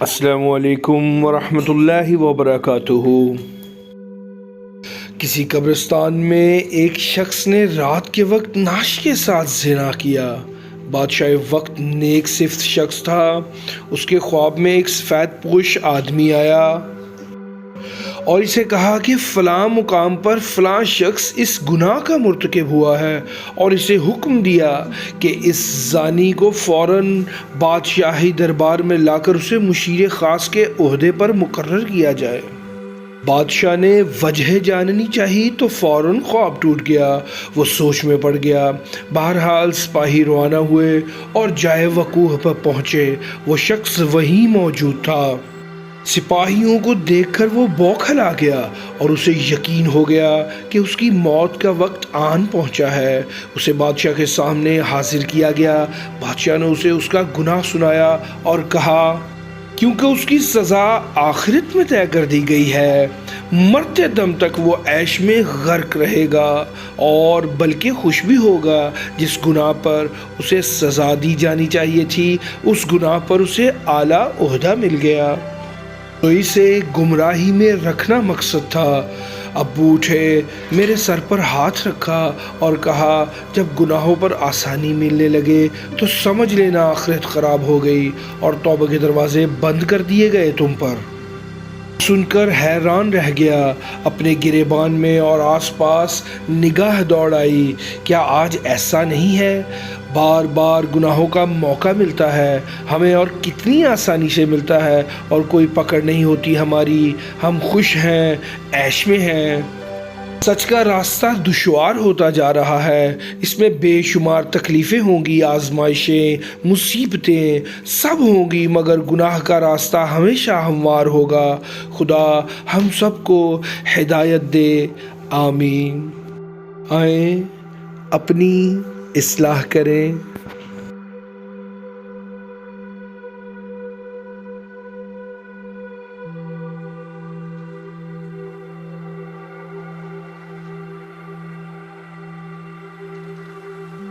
السلام علیکم ورحمۃ اللہ وبرکاتہ۔ کسی قبرستان میں ایک شخص نے رات کے وقت نعش کے ساتھ زنا کیا۔ بادشاہ وقت نیک صفت شخص تھا۔ اس کے خواب میں ایک سفید پوش آدمی آیا اور اسے کہا کہ فلاں مقام پر فلاں شخص اس گناہ کا مرتکب ہوا ہے، اور اسے حکم دیا کہ اس زانی کو فوراً بادشاہی دربار میں لا کر اسے مشیر خاص کے عہدے پر مقرر کیا جائے۔ بادشاہ نے وجہ جاننی چاہی تو فوراً خواب ٹوٹ گیا۔ وہ سوچ میں پڑ گیا۔ بہرحال سپاہی روانہ ہوئے اور جائے وقوع پر پہنچے۔ وہ شخص وہیں موجود تھا۔ سپاہیوں کو دیکھ کر وہ بوکھلا گیا اور اسے یقین ہو گیا کہ اس کی موت کا وقت آن پہنچا ہے۔ اسے بادشاہ کے سامنے حاضر کیا گیا۔ بادشاہ نے اسے اس کا گناہ سنایا اور کہا کیونکہ اس کی سزا آخرت میں طے کر دی گئی ہے، مرتے دم تک وہ عیش میں غرق رہے گا اور بلکہ خوش بھی ہوگا۔ جس گناہ پر اسے سزا دی جانی چاہیے تھی، اس گناہ پر اسے اعلیٰ عہدہ مل گیا۔ تو اسے گمراہی میں رکھنا مقصد تھا۔ ابو اٹھے، میرے سر پر ہاتھ رکھا اور کہا جب گناہوں پر آسانی ملنے لگے تو سمجھ لینا آخرت خراب ہو گئی اور توبہ کے دروازے بند کر دیے گئے تم پر۔ سن کر حیران رہ گیا۔ اپنے گریبان میں اور آس پاس نگاہ دوڑائی۔ کیا آج ایسا نہیں ہے؟ بار بار گناہوں کا موقع ملتا ہے ہمیں، اور کتنی آسانی سے ملتا ہے، اور کوئی پکڑ نہیں ہوتی ہماری۔ ہم خوش ہیں، عیش میں ہیں۔ سچ کا راستہ دشوار ہوتا جا رہا ہے۔ اس میں بے شمار تکلیفیں ہوں گی، آزمائشیں، مصیبتیں سب ہوں گی، مگر گناہ کا راستہ ہمیشہ ہموار ہوگا۔ خدا ہم سب کو ہدایت دے، آمین۔ آئیں اپنی اصلاح کریں۔